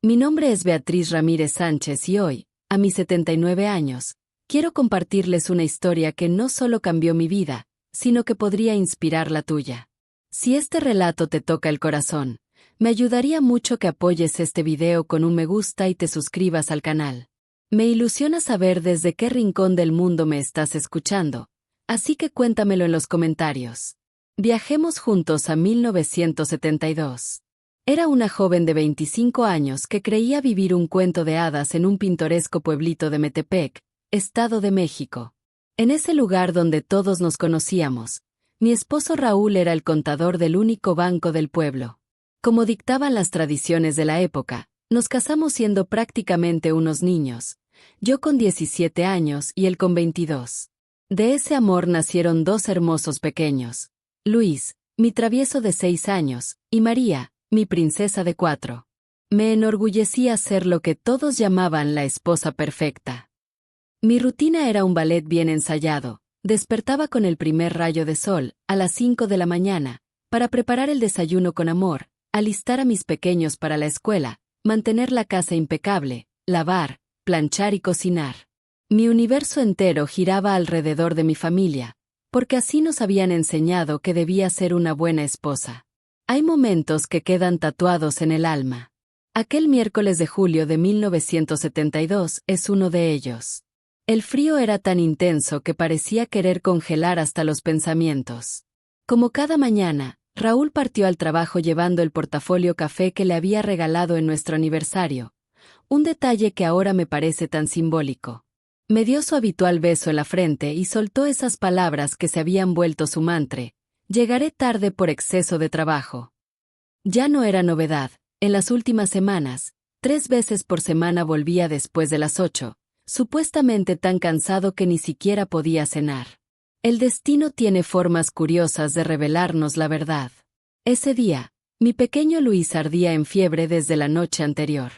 Mi nombre es Beatriz Ramírez Sánchez y hoy, a mis 79 años, quiero compartirles una historia que no solo cambió mi vida, sino que podría inspirar la tuya. Si este relato te toca el corazón, me ayudaría mucho que apoyes este video con un me gusta y te suscribas al canal. Me ilusiona saber desde qué rincón del mundo me estás escuchando, así que cuéntamelo en los comentarios. Viajemos juntos a 1972. Era una joven de 25 años que creía vivir un cuento de hadas en un pintoresco pueblito de Metepec, Estado de México. En ese lugar donde todos nos conocíamos, mi esposo Raúl era el contador del único banco del pueblo. Como dictaban las tradiciones de la época, nos casamos siendo prácticamente unos niños, yo con 17 años y él con 22. De ese amor nacieron dos hermosos pequeños, Luis, mi travieso de 6 años, y María, mi princesa de 4. Me enorgullecía ser lo que todos llamaban la esposa perfecta. Mi rutina era un ballet bien ensayado. Despertaba con el primer rayo de sol, a las 5 de la mañana, para preparar el desayuno con amor, alistar a mis pequeños para la escuela, mantener la casa impecable, lavar, planchar y cocinar. Mi universo entero giraba alrededor de mi familia, porque así nos habían enseñado que debía ser una buena esposa. Hay momentos que quedan tatuados en el alma. Aquel miércoles de julio de 1972 es uno de ellos. El frío era tan intenso que parecía querer congelar hasta los pensamientos. Como cada mañana, Raúl partió al trabajo llevando el portafolio café que le había regalado en nuestro aniversario, un detalle que ahora me parece tan simbólico. Me dio su habitual beso en la frente y soltó esas palabras que se habían vuelto su mantra: llegaré tarde por exceso de trabajo. Ya no era novedad, en las últimas semanas, 3 veces por semana volvía después de las 8. Supuestamente tan cansado que ni siquiera podía cenar. El destino tiene formas curiosas de revelarnos la verdad. Ese día, mi pequeño Luis ardía en fiebre desde la noche anterior.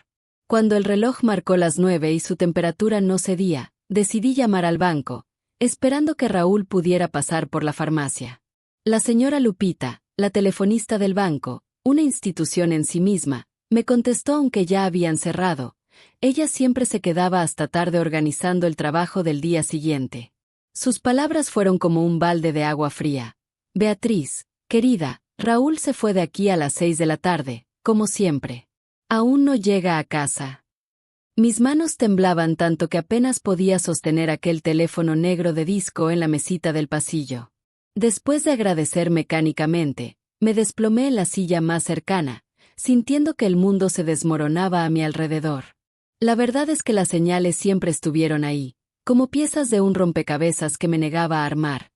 Cuando el reloj marcó las 9 y su temperatura no cedía, decidí llamar al banco, esperando que Raúl pudiera pasar por la farmacia. La señora Lupita, la telefonista del banco, una institución en sí misma, me contestó aunque ya habían cerrado. Ella siempre se quedaba hasta tarde organizando el trabajo del día siguiente. Sus palabras fueron como un balde de agua fría. Beatriz, querida, Raúl se fue de aquí a las 6 de la tarde, como siempre. Aún no llega a casa. Mis manos temblaban tanto que apenas podía sostener aquel teléfono negro de disco en la mesita del pasillo. Después de agradecer mecánicamente, me desplomé en la silla más cercana, sintiendo que el mundo se desmoronaba a mi alrededor. La verdad es que las señales siempre estuvieron ahí, como piezas de un rompecabezas que me negaba a armar.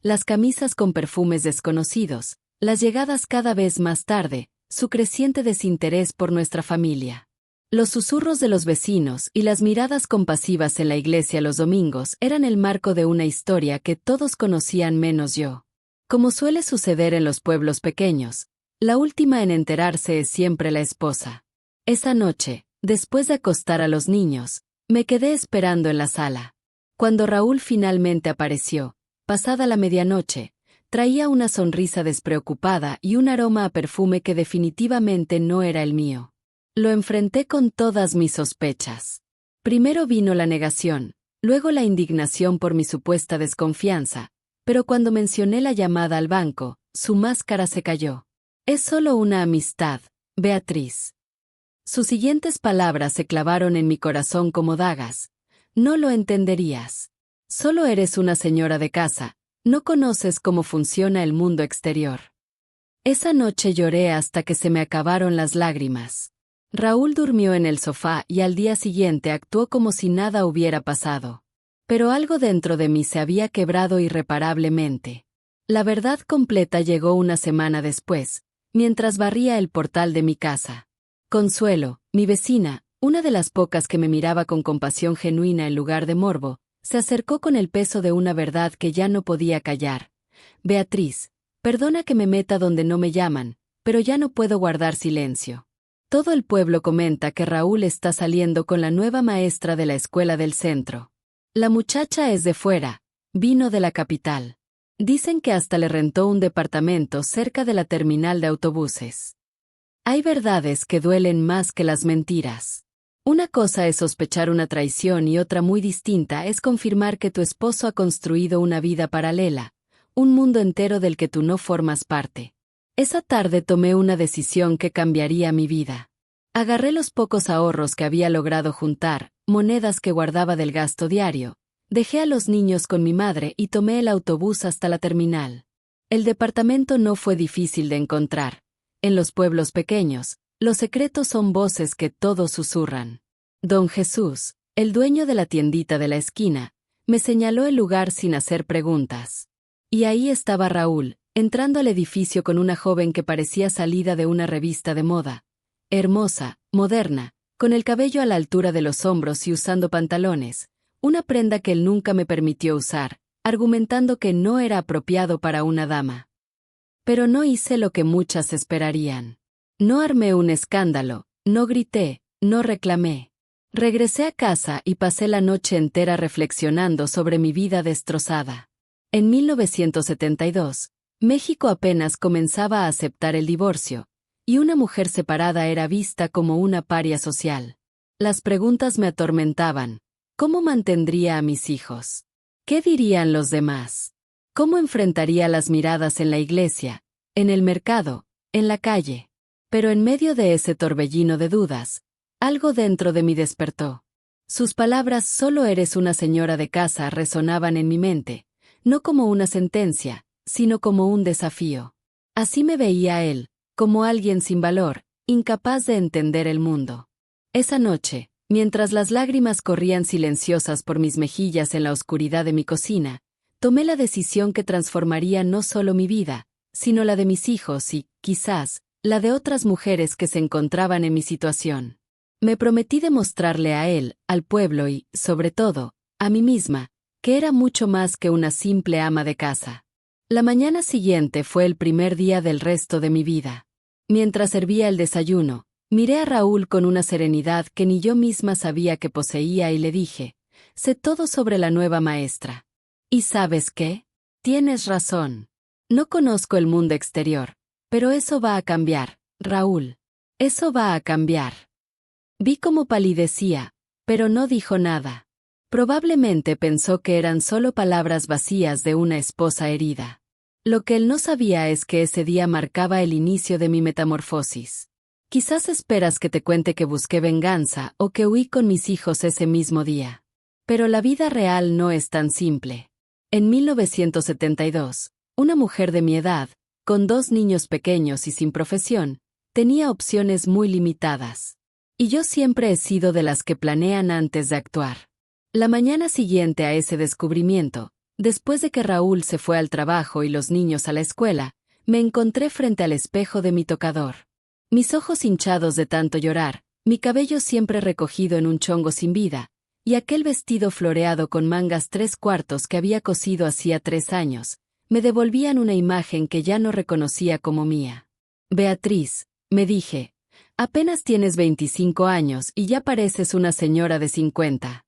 Las camisas con perfumes desconocidos, las llegadas cada vez más tarde, su creciente desinterés por nuestra familia. Los susurros de los vecinos y las miradas compasivas en la iglesia los domingos eran el marco de una historia que todos conocían menos yo. Como suele suceder en los pueblos pequeños, la última en enterarse es siempre la esposa. Esa noche, después de acostar a los niños, me quedé esperando en la sala. Cuando Raúl finalmente apareció, pasada la medianoche, traía una sonrisa despreocupada y un aroma a perfume que definitivamente no era el mío. Lo enfrenté con todas mis sospechas. Primero vino la negación, luego la indignación por mi supuesta desconfianza, pero cuando mencioné la llamada al banco, su máscara se cayó. Es solo una amistad, Beatriz. Sus siguientes palabras se clavaron en mi corazón como dagas. No lo entenderías. Solo eres una señora de casa, no conoces cómo funciona el mundo exterior. Esa noche lloré hasta que se me acabaron las lágrimas. Raúl durmió en el sofá y al día siguiente actuó como si nada hubiera pasado. Pero algo dentro de mí se había quebrado irreparablemente. La verdad completa llegó una semana después, mientras barría el portal de mi casa. Consuelo, mi vecina, una de las pocas que me miraba con compasión genuina en lugar de morbo, se acercó con el peso de una verdad que ya no podía callar. Beatriz, perdona que me meta donde no me llaman, pero ya no puedo guardar silencio. Todo el pueblo comenta que Raúl está saliendo con la nueva maestra de la escuela del centro. La muchacha es de fuera, vino de la capital. Dicen que hasta le rentó un departamento cerca de la terminal de autobuses. Hay verdades que duelen más que las mentiras. Una cosa es sospechar una traición y otra muy distinta es confirmar que tu esposo ha construido una vida paralela, un mundo entero del que tú no formas parte. Esa tarde tomé una decisión que cambiaría mi vida. Agarré los pocos ahorros que había logrado juntar, monedas que guardaba del gasto diario, dejé a los niños con mi madre y tomé el autobús hasta la terminal. El departamento no fue difícil de encontrar. En los pueblos pequeños, los secretos son voces que todos susurran. Don Jesús, el dueño de la tiendita de la esquina, me señaló el lugar sin hacer preguntas. Y ahí estaba Raúl, entrando al edificio con una joven que parecía salida de una revista de moda. Hermosa, moderna, con el cabello a la altura de los hombros y usando pantalones, una prenda que él nunca me permitió usar, argumentando que no era apropiado para una dama. Pero no hice lo que muchas esperarían. No armé un escándalo, no grité, no reclamé. Regresé a casa y pasé la noche entera reflexionando sobre mi vida destrozada. En 1972, México apenas comenzaba a aceptar el divorcio, y una mujer separada era vista como una paria social. Las preguntas me atormentaban. ¿Cómo mantendría a mis hijos? ¿Qué dirían los demás? ¿Cómo enfrentaría las miradas en la iglesia, en el mercado, en la calle? Pero en medio de ese torbellino de dudas, algo dentro de mí despertó. Sus palabras «solo eres una señora de casa» resonaban en mi mente, no como una sentencia, sino como un desafío. Así me veía él, como alguien sin valor, incapaz de entender el mundo. Esa noche, mientras las lágrimas corrían silenciosas por mis mejillas en la oscuridad de mi cocina, tomé la decisión que transformaría no solo mi vida, sino la de mis hijos y, quizás, la de otras mujeres que se encontraban en mi situación. Me prometí demostrarle a él, al pueblo y, sobre todo, a mí misma, que era mucho más que una simple ama de casa. La mañana siguiente fue el primer día del resto de mi vida. Mientras servía el desayuno, miré a Raúl con una serenidad que ni yo misma sabía que poseía y le dije, «Sé todo sobre la nueva maestra. ¿Y sabes qué? Tienes razón. No conozco el mundo exterior, pero eso va a cambiar, Raúl. Eso va a cambiar». Vi cómo palidecía, pero no dijo nada. Probablemente pensó que eran solo palabras vacías de una esposa herida. Lo que él no sabía es que ese día marcaba el inicio de mi metamorfosis. Quizás esperas que te cuente que busqué venganza o que huí con mis hijos ese mismo día. Pero la vida real no es tan simple. En 1972, una mujer de mi edad, con 2 niños pequeños y sin profesión, tenía opciones muy limitadas. Y yo siempre he sido de las que planean antes de actuar. La mañana siguiente a ese descubrimiento, después de que Raúl se fue al trabajo y los niños a la escuela, me encontré frente al espejo de mi tocador. Mis ojos hinchados de tanto llorar, mi cabello siempre recogido en un chongo sin vida, y aquel vestido floreado con mangas 3/4 que había cosido hacía 3 años, me devolvían una imagen que ya no reconocía como mía. «Beatriz», me dije, «apenas tienes 25 años y ya pareces una señora de 50».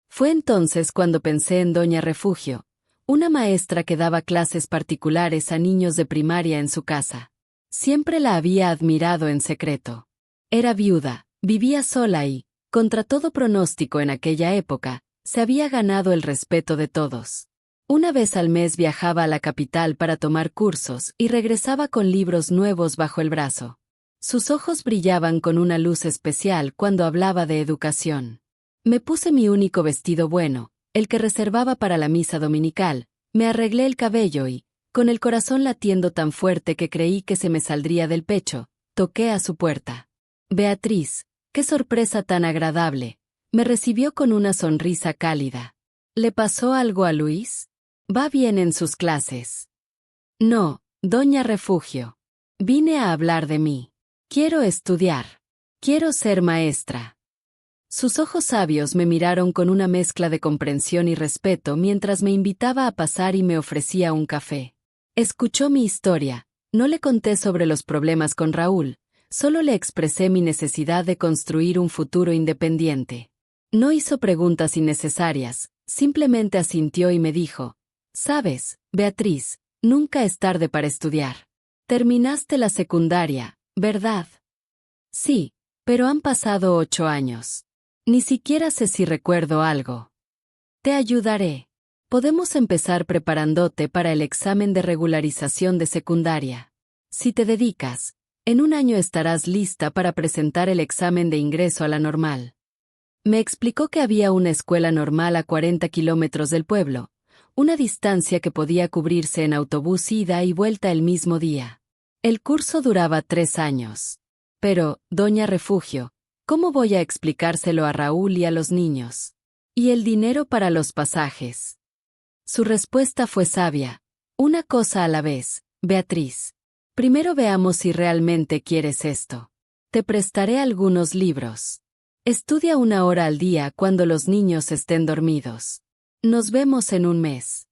Fue entonces cuando pensé en Doña Refugio, una maestra que daba clases particulares a niños de primaria en su casa. Siempre la había admirado en secreto. Era viuda, vivía sola y, contra todo pronóstico en aquella época, se había ganado el respeto de todos. Una vez al mes viajaba a la capital para tomar cursos y regresaba con libros nuevos bajo el brazo. Sus ojos brillaban con una luz especial cuando hablaba de educación. Me puse mi único vestido bueno, el que reservaba para la misa dominical, me arreglé el cabello y, con el corazón latiendo tan fuerte que creí que se me saldría del pecho, toqué a su puerta. «Beatriz, qué sorpresa tan agradable», me recibió con una sonrisa cálida. «¿Le pasó algo a Luis? ¿Va bien en sus clases?» «No, Doña Refugio. Vine a hablar de mí. Quiero estudiar. Quiero ser maestra». Sus ojos sabios me miraron con una mezcla de comprensión y respeto mientras me invitaba a pasar y me ofrecía un café. Escuchó mi historia, no le conté sobre los problemas con Raúl, solo le expresé mi necesidad de construir un futuro independiente. No hizo preguntas innecesarias, simplemente asintió y me dijo, «Sabes, Beatriz, nunca es tarde para estudiar. Terminaste la secundaria, ¿verdad?» Sí, pero han pasado 8 años. Ni siquiera sé si recuerdo algo. Te ayudaré. Podemos empezar preparándote para el examen de regularización de secundaria. Si te dedicas, en un año estarás lista para presentar el examen de ingreso a la normal. Me explicó que había una escuela normal a 40 kilómetros del pueblo, una distancia que podía cubrirse en autobús ida y vuelta el mismo día. El curso duraba 3 años. Pero, doña Refugio, ¿cómo voy a explicárselo a Raúl y a los niños? ¿Y el dinero para los pasajes? Su respuesta fue sabia. Una cosa a la vez, Beatriz. Primero veamos si realmente quieres esto. Te prestaré algunos libros. Estudia 1 hora al día cuando los niños estén dormidos. Nos vemos en un mes.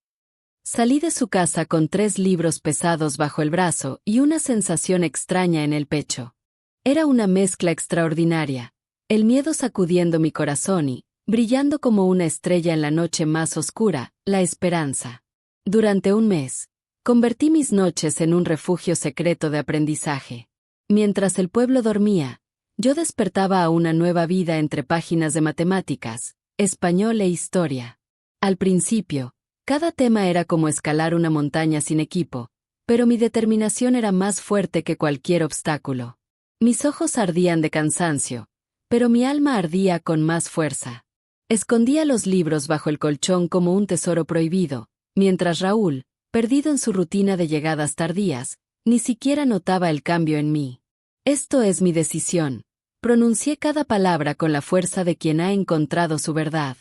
Salí de su casa con 3 libros pesados bajo el brazo y una sensación extraña en el pecho. Era una mezcla extraordinaria, el miedo sacudiendo mi corazón y, brillando como una estrella en la noche más oscura, la esperanza. Durante un mes, convertí mis noches en un refugio secreto de aprendizaje. Mientras el pueblo dormía, yo despertaba a una nueva vida entre páginas de matemáticas, español e historia. Al principio, cada tema era como escalar una montaña sin equipo, pero mi determinación era más fuerte que cualquier obstáculo. Mis ojos ardían de cansancio, pero mi alma ardía con más fuerza. Escondía los libros bajo el colchón como un tesoro prohibido, mientras Raúl, perdido en su rutina de llegadas tardías, ni siquiera notaba el cambio en mí. Esto es mi decisión. Pronuncié cada palabra con la fuerza de quien ha encontrado su verdad.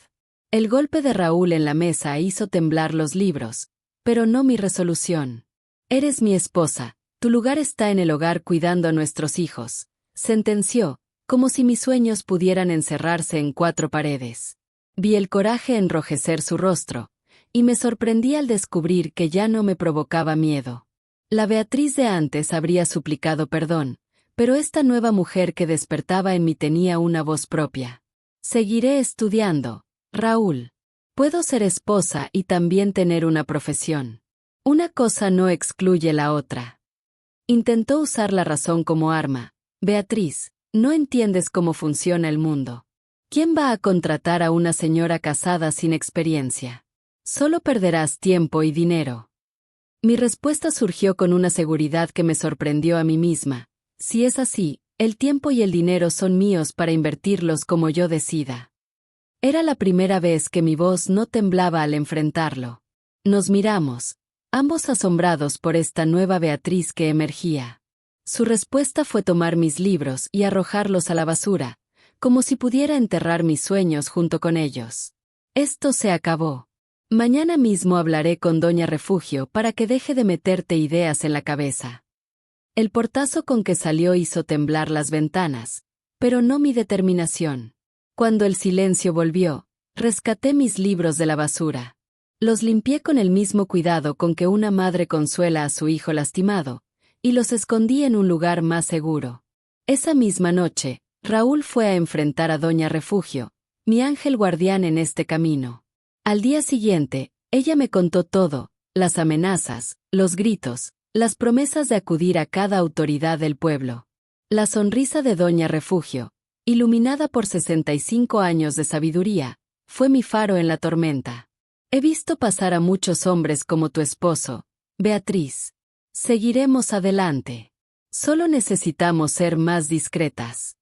El golpe de Raúl en la mesa hizo temblar los libros, pero no mi resolución. Eres mi esposa, tu lugar está en el hogar cuidando a nuestros hijos, sentenció, como si mis sueños pudieran encerrarse en 4 paredes. Vi el coraje enrojecer su rostro, y me sorprendí al descubrir que ya no me provocaba miedo. La Beatriz de antes habría suplicado perdón, pero esta nueva mujer que despertaba en mí tenía una voz propia. Seguiré estudiando, Raúl. Puedo ser esposa y también tener una profesión. Una cosa no excluye la otra. Intentó usar la razón como arma. Beatriz, no entiendes cómo funciona el mundo. ¿Quién va a contratar a una señora casada sin experiencia? Solo perderás tiempo y dinero. Mi respuesta surgió con una seguridad que me sorprendió a mí misma. Si es así, el tiempo y el dinero son míos para invertirlos como yo decida. Era la primera vez que mi voz no temblaba al enfrentarlo. Nos miramos, ambos asombrados por esta nueva Beatriz que emergía. Su respuesta fue tomar mis libros y arrojarlos a la basura, como si pudiera enterrar mis sueños junto con ellos. Esto se acabó. Mañana mismo hablaré con doña Refugio para que deje de meterte ideas en la cabeza. El portazo con que salió hizo temblar las ventanas, pero no mi determinación. Cuando el silencio volvió, rescaté mis libros de la basura. Los limpié con el mismo cuidado con que una madre consuela a su hijo lastimado, y los escondí en un lugar más seguro. Esa misma noche, Raúl fue a enfrentar a doña Refugio, mi ángel guardián en este camino. Al día siguiente, ella me contó todo, las amenazas, los gritos, las promesas de acudir a cada autoridad del pueblo. La sonrisa de doña Refugio, iluminada por 65 años de sabiduría, fue mi faro en la tormenta. He visto pasar a muchos hombres como tu esposo, Beatriz. Seguiremos adelante. Solo necesitamos ser más discretas.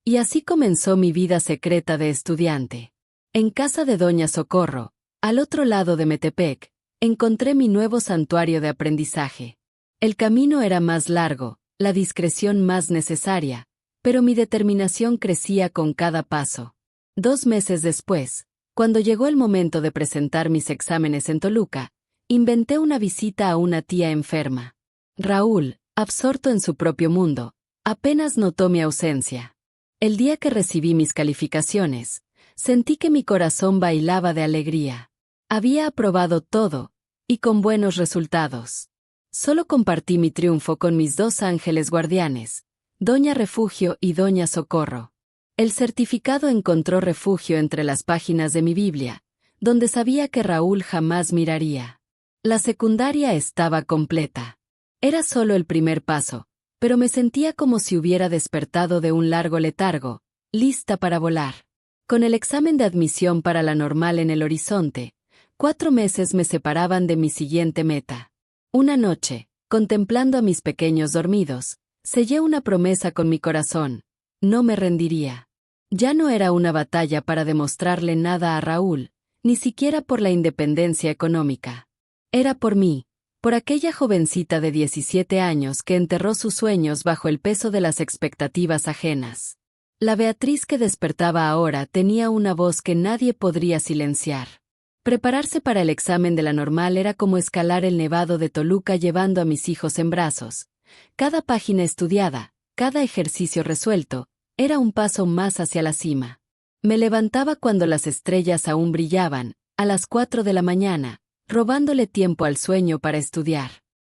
Y así comenzó mi vida secreta de estudiante. En casa de doña Socorro, al otro lado de Metepec, encontré mi nuevo santuario de aprendizaje. El camino era más largo, la discreción más necesaria, pero mi determinación crecía con cada paso. 2 meses después, cuando llegó el momento de presentar mis exámenes en Toluca, inventé una visita a una tía enferma. Raúl, absorto en su propio mundo, apenas notó mi ausencia. El día que recibí mis calificaciones, sentí que mi corazón bailaba de alegría. Había aprobado todo, y con buenos resultados. Solo compartí mi triunfo con mis 2 ángeles guardianes, doña Refugio y doña Socorro. El certificado encontró refugio entre las páginas de mi Biblia, donde sabía que Raúl jamás miraría. La secundaria estaba completa. Era solo el primer paso, pero me sentía como si hubiera despertado de un largo letargo, lista para volar. Con el examen de admisión para la normal en el horizonte, 4 meses me separaban de mi siguiente meta. Una noche, contemplando a mis pequeños dormidos, sellé una promesa con mi corazón: no me rendiría. Ya no era una batalla para demostrarle nada a Raúl, ni siquiera por la independencia económica. Era por mí, por aquella jovencita de 17 años que enterró sus sueños bajo el peso de las expectativas ajenas. La Beatriz que despertaba ahora tenía una voz que nadie podría silenciar. Prepararse para el examen de la normal era como escalar el nevado de Toluca llevando a mis hijos en brazos. Cada página estudiada, cada ejercicio resuelto, era un paso más hacia la cima. Me levantaba cuando las estrellas aún brillaban, a las 4 de la mañana, robándole tiempo al sueño para estudiar.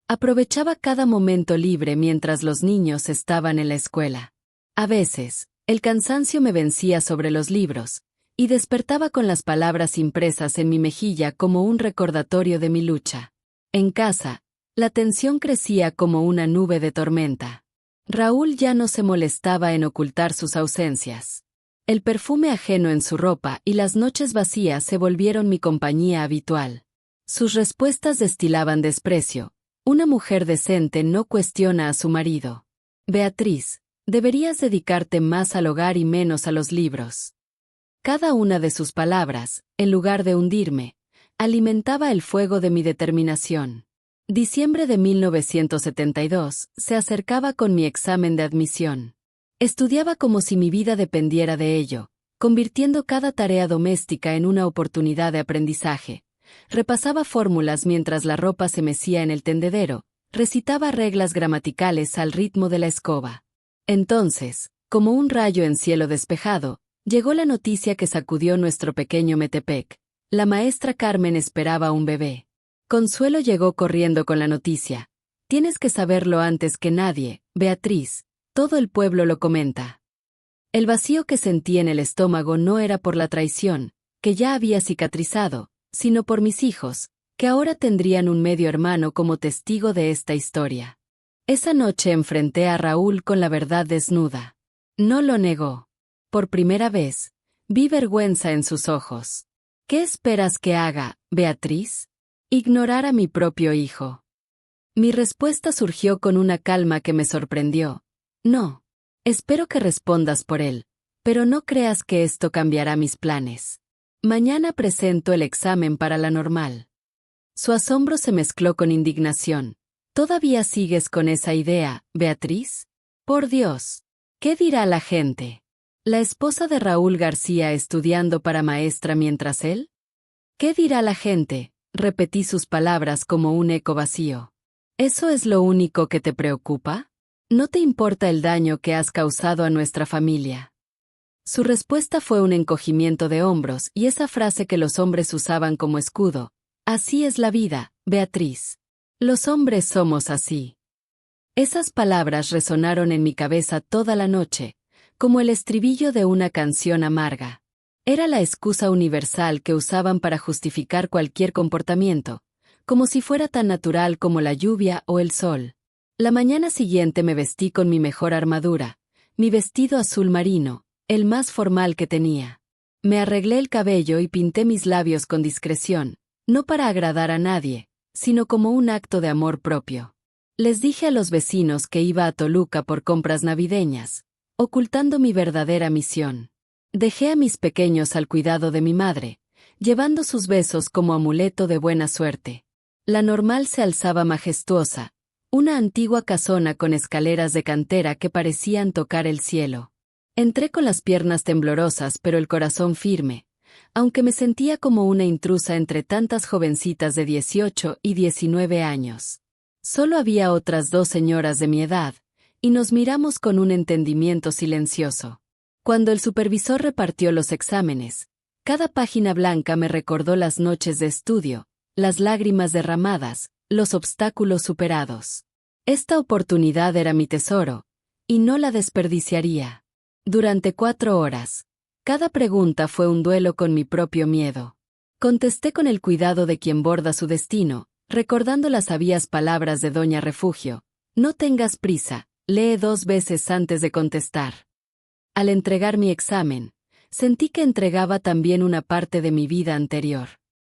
Aprovechaba cada momento libre mientras los niños estaban en la escuela. A veces, el cansancio me vencía sobre los libros, y despertaba con las palabras impresas en mi mejilla como un recordatorio de mi lucha. En casa, la tensión crecía como una nube de tormenta. Raúl ya no se molestaba en ocultar sus ausencias. El perfume ajeno en su ropa y las noches vacías se volvieron mi compañía habitual. Sus respuestas destilaban desprecio. Una mujer decente no cuestiona a su marido. Beatriz, deberías dedicarte más al hogar y menos a los libros. Cada una de sus palabras, en lugar de hundirme, alimentaba el fuego de mi determinación. Diciembre de 1972, se acercaba con mi examen de admisión. Estudiaba como si mi vida dependiera de ello, convirtiendo cada tarea doméstica en una oportunidad de aprendizaje. Repasaba fórmulas mientras la ropa se mecía en el tendedero, recitaba reglas gramaticales al ritmo de la escoba. Entonces, como un rayo en cielo despejado, llegó la noticia que sacudió nuestro pequeño Metepec. La maestra Carmen esperaba un bebé. Consuelo llegó corriendo con la noticia. Tienes que saberlo antes que nadie, Beatriz, todo el pueblo lo comenta. El vacío que sentí en el estómago no era por la traición, que ya había cicatrizado, sino por mis hijos, que ahora tendrían un medio hermano como testigo de esta historia. Esa noche enfrenté a Raúl con la verdad desnuda. No lo negó. Por primera vez, vi vergüenza en sus ojos. ¿Qué esperas que haga, Beatriz? Ignorar a mi propio hijo. Mi respuesta surgió con una calma que me sorprendió. No. Espero que respondas por él, pero no creas que esto cambiará mis planes. Mañana presento el examen para la normal. Su asombro se mezcló con indignación. ¿Todavía sigues con esa idea, Beatriz? Por Dios. ¿Qué dirá la gente? ¿La esposa de Raúl García estudiando para maestra mientras él? ¿Qué dirá la gente? Repetí sus palabras como un eco vacío. ¿Eso es lo único que te preocupa? ¿No te importa el daño que has causado a nuestra familia? Su respuesta fue un encogimiento de hombros y esa frase que los hombres usaban como escudo. Así es la vida, Beatriz. Los hombres somos así. Esas palabras resonaron en mi cabeza toda la noche, como el estribillo de una canción amarga. Era la excusa universal que usaban para justificar cualquier comportamiento, como si fuera tan natural como la lluvia o el sol. La mañana siguiente me vestí con mi mejor armadura, mi vestido azul marino, el más formal que tenía. Me arreglé el cabello y pinté mis labios con discreción, no para agradar a nadie, sino como un acto de amor propio. Les dije a los vecinos que iba a Toluca por compras navideñas, ocultando mi verdadera misión. Dejé a mis pequeños al cuidado de mi madre, llevando sus besos como amuleto de buena suerte. La normal se alzaba majestuosa, una antigua casona con escaleras de cantera que parecían tocar el cielo. Entré con las piernas temblorosas pero el corazón firme, aunque me sentía como una intrusa entre tantas jovencitas de 18 y 19 años. Solo había otras 2 señoras de mi edad, y nos miramos con un entendimiento silencioso. Cuando el supervisor repartió los exámenes, cada página blanca me recordó las noches de estudio, las lágrimas derramadas, los obstáculos superados. Esta oportunidad era mi tesoro, y no la desperdiciaría. Durante 4 horas, cada pregunta fue un duelo con mi propio miedo. Contesté con el cuidado de quien borda su destino, recordando las sabias palabras de Doña Refugio. No tengas prisa, lee 2 veces antes de contestar. Al entregar mi examen, sentí que entregaba también una parte de mi vida anterior.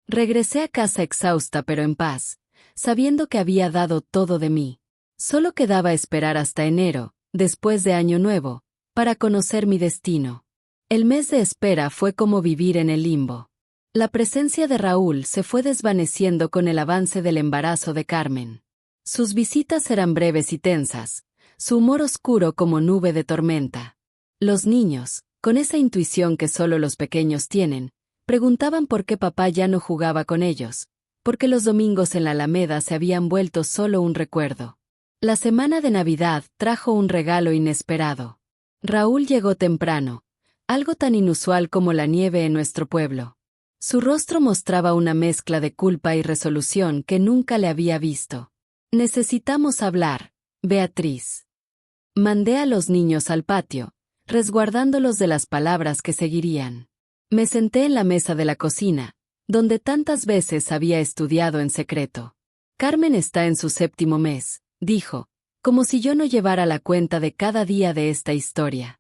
Regresé a casa exhausta pero en paz, sabiendo que había dado todo de mí. Solo quedaba esperar hasta enero, después de Año Nuevo, para conocer mi destino. El mes de espera fue como vivir en el limbo. La presencia de Raúl se fue desvaneciendo con el avance del embarazo de Carmen. Sus visitas eran breves y tensas, su humor oscuro como nube de tormenta. Los niños, con esa intuición que solo los pequeños tienen, preguntaban por qué papá ya no jugaba con ellos, porque los domingos en la Alameda se habían vuelto solo un recuerdo. La semana de Navidad trajo un regalo inesperado. Raúl llegó temprano, algo tan inusual como la nieve en nuestro pueblo. Su rostro mostraba una mezcla de culpa y resolución que nunca le había visto. Necesitamos hablar, Beatriz. Mandé a los niños al patio, resguardándolos de las palabras que seguirían. Me senté en la mesa de la cocina, donde tantas veces había estudiado en secreto. Carmen está en su 7º mes, dijo, como si yo no llevara la cuenta de cada día de esta historia.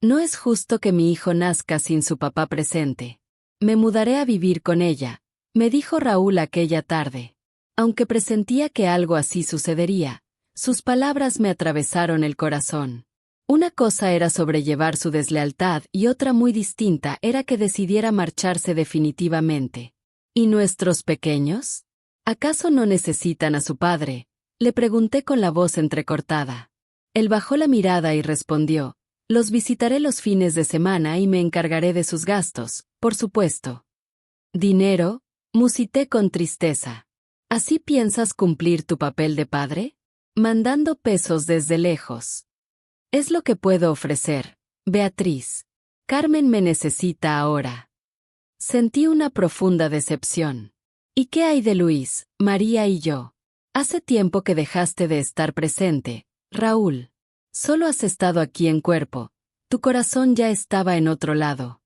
No es justo que mi hijo nazca sin su papá presente. Me mudaré a vivir con ella, me dijo Raúl aquella tarde. Aunque presentía que algo así sucedería, sus palabras me atravesaron el corazón. Una cosa era sobrellevar su deslealtad y otra muy distinta era que decidiera marcharse definitivamente. ¿Y nuestros pequeños? ¿Acaso no necesitan a su padre? Le pregunté con la voz entrecortada. Él bajó la mirada y respondió, los visitaré los fines de semana y me encargaré de sus gastos, por supuesto. ¿Dinero? Musité con tristeza. ¿Así piensas cumplir tu papel de padre? Mandando pesos desde lejos. Es lo que puedo ofrecer, Beatriz. Carmen me necesita ahora. Sentí una profunda decepción. ¿Y qué hay de Luis, María y yo? Hace tiempo que dejaste de estar presente, Raúl. Solo has estado aquí en cuerpo. Tu corazón ya estaba en otro lado.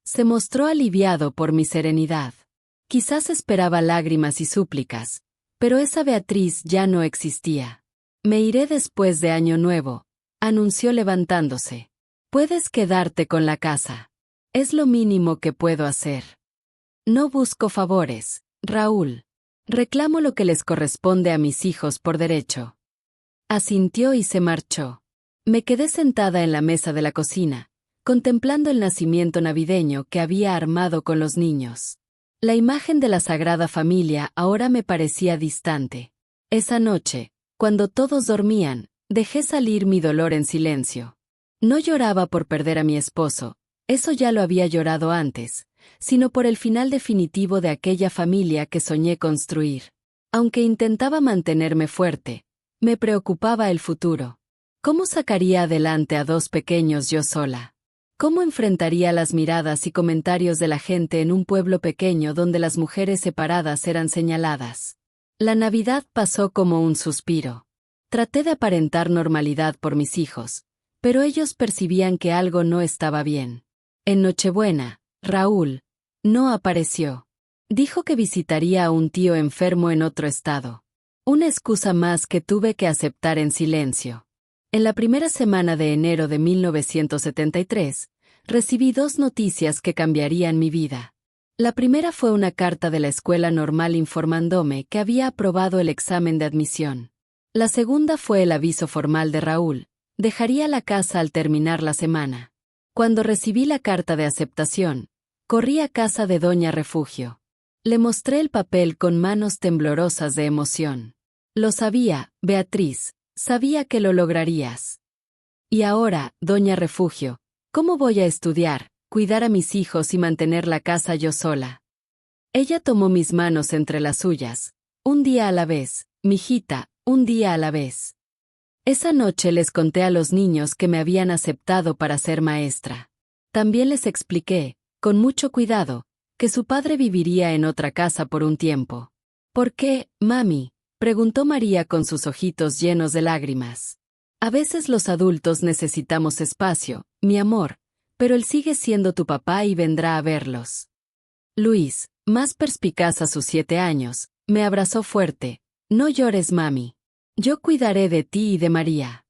Se mostró aliviado por mi serenidad. Quizás esperaba lágrimas y súplicas, pero esa Beatriz ya no existía. Me iré después de Año Nuevo, anunció levantándose. Puedes quedarte con la casa. Es lo mínimo que puedo hacer. No busco favores, Raúl. Reclamo lo que les corresponde a mis hijos por derecho. Asintió y se marchó. Me quedé sentada en la mesa de la cocina, contemplando el nacimiento navideño que había armado con los niños. La imagen de la Sagrada Familia ahora me parecía distante. Esa noche, cuando todos dormían, dejé salir mi dolor en silencio. No lloraba por perder a mi esposo, eso ya lo había llorado antes, sino por el final definitivo de aquella familia que soñé construir. Aunque intentaba mantenerme fuerte, me preocupaba el futuro. ¿Cómo sacaría adelante a 2 pequeños yo sola? ¿Cómo enfrentaría las miradas y comentarios de la gente en un pueblo pequeño donde las mujeres separadas eran señaladas? La Navidad pasó como un suspiro. Traté de aparentar normalidad por mis hijos, pero ellos percibían que algo no estaba bien. En Nochebuena, Raúl no apareció. Dijo que visitaría a un tío enfermo en otro estado. Una excusa más que tuve que aceptar en silencio. En la primera semana de enero de 1973, recibí 2 noticias que cambiarían mi vida. La primera fue una carta de la escuela normal informándome que había aprobado el examen de admisión. La segunda fue el aviso formal de Raúl. Dejaría la casa al terminar la semana. Cuando recibí la carta de aceptación, corrí a casa de Doña Refugio. Le mostré el papel con manos temblorosas de emoción. Lo sabía, Beatriz, sabía que lo lograrías. Y ahora, Doña Refugio, ¿cómo voy a estudiar, cuidar a mis hijos y mantener la casa yo sola? Ella tomó mis manos entre las suyas. Un día a la vez, mijita, un día a la vez. Esa noche les conté a los niños que me habían aceptado para ser maestra. También les expliqué, con mucho cuidado, que su padre viviría en otra casa por un tiempo. ¿Por qué, mami?, preguntó María con sus ojitos llenos de lágrimas. A veces los adultos necesitamos espacio, mi amor, pero él sigue siendo tu papá y vendrá a verlos. Luis, más perspicaz a sus 7 años, me abrazó fuerte. No llores, mami. Yo cuidaré de ti y de María.